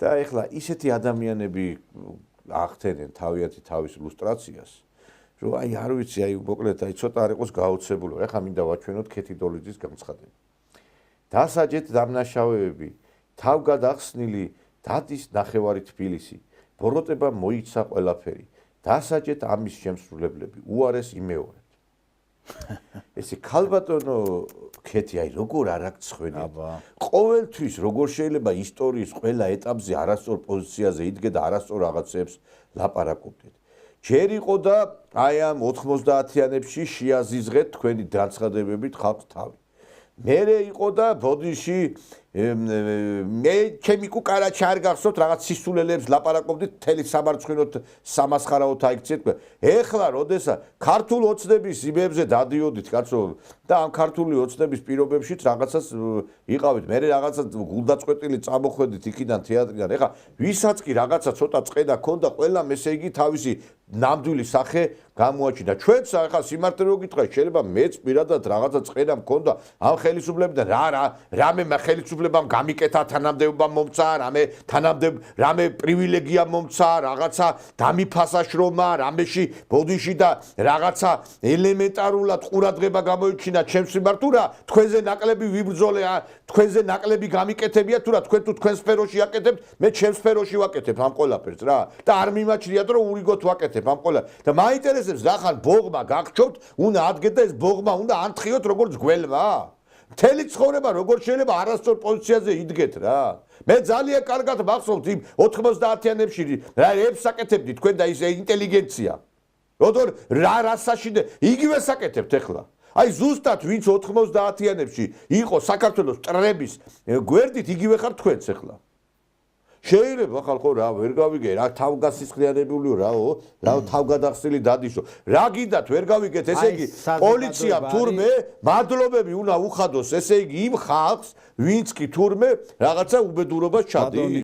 და ეხლა ისეთი ადამიანები ახდენენ თავის ილუსტრაციას, რომ აი არ ვიცი, აი მოკლედ აი ცოტა არ იყოს გაოცებული. ეხლა მინდა ვაჩვენოთ ქეთი დოლიძის განცხადება. დასაჯეთ დამნაშავეები, თავგადახსნილი დადის ნახევარი თბილისი, ბოროტება მოიცა ყველაფერი. დასაჯეთ ამის შემსრულებლები, უარეს იმეორეთ. ესე ქალბატონო ქეთი აი როგორ არ აქცხვენია. ყოველთვის როგორ შეიძლება ისტორიის ყველა ეტაპზე არასწორ პოზიციაზე იდგე და არასწორ რაღაცებს ლაპარაკობდეთ. ჯერ იყო და აი ამ 90-იანებში შეაზიზღეთ თქვენი განცხადებებით ხალხს თავი. მერე იყო და ბოდიში მე ჩემი კუკარაჩი არ გახსოვთ რაღაც სისულელებს ლაპარაკობდით მთელი სამარცხინოთ სამასხარაოთ აიქციეთ. ეხლა როდესაც ქართულ ოცნების იმებზე დადიოდით კაცო და ამ ქართული ოცნების პირობებშიც რაღაცას იყავით. მე რაღაცა გულდაწყვეტილი წამოხვედით იქიდან თეატრიდან. ეხლა ვისაც კი რაღაცა ცოტა წყედა ქონდა ყველამ ესე იგი თავისი ნამდვილი სახე გამოაჩინა. ჩვენც ახლა სიმართლე რო გითხრა შეიძლება მეც პირადად რაღაცა წყედა მქონდა ამ ხელისუფლებიდან რამე ხელისუფლებამ გამიკეთა თანამდებობა მომცა, რამე პრივილეგია მომცა, რაღაცა დამიფასა შრომა, რამეში ბოდიში და რაღაცა ელემენტარულად ყურადღება გამოიჩინა ჩემს მიმართ, თუ რა თქვენზე ნაკლები ვიბრძოლე, თქვენზე ნაკლები გამიკეთებია, თუ რა თქვენ თუ თქვენ სფეროში აკეთებთ, მე ჩემს სფეროში ვაკეთებ ამ ყველაფერს რა. და არ მიმაჩნიათ რომ ურიგოთ ვაკეთებ ამ ყველა. და მაინტერესებს რა ხან ბოღმა გაგჩობთ, უნდა ადგეთ და ეს ბოღმა უნდა ანთხიოთ როგორც გველმა. მთელი ცხოვრება როგორ შეიძლება არასწორ პოზიციაზე იდგეთ რა. მე ძალიან კარგად მახსოვთ იმ 90-იანებში რა ებს აკეთებდით თქვენ და ის ინტელიგენცია. როდორ რას საშინე იგივე საკეთებთ ეხლა. აი ზუსტად ვინც 90-იანებში იყო საქართველოს ტრების გვერდით იგივე ხარ თქვენც ეხლა. შეიძლება ხალხო რა ვერ გავიგე რა თავგასისხლიანებულიო რა თავგადახსნილი დადისო რა გინდათ ვერ გავიგეთ ესე იგი პოლიციამ თურმე მადლობები უნდა უხადოს ესე იგი იმ ხალხს ვინც კი თურმე რაღაცა უბედურობას ჩადის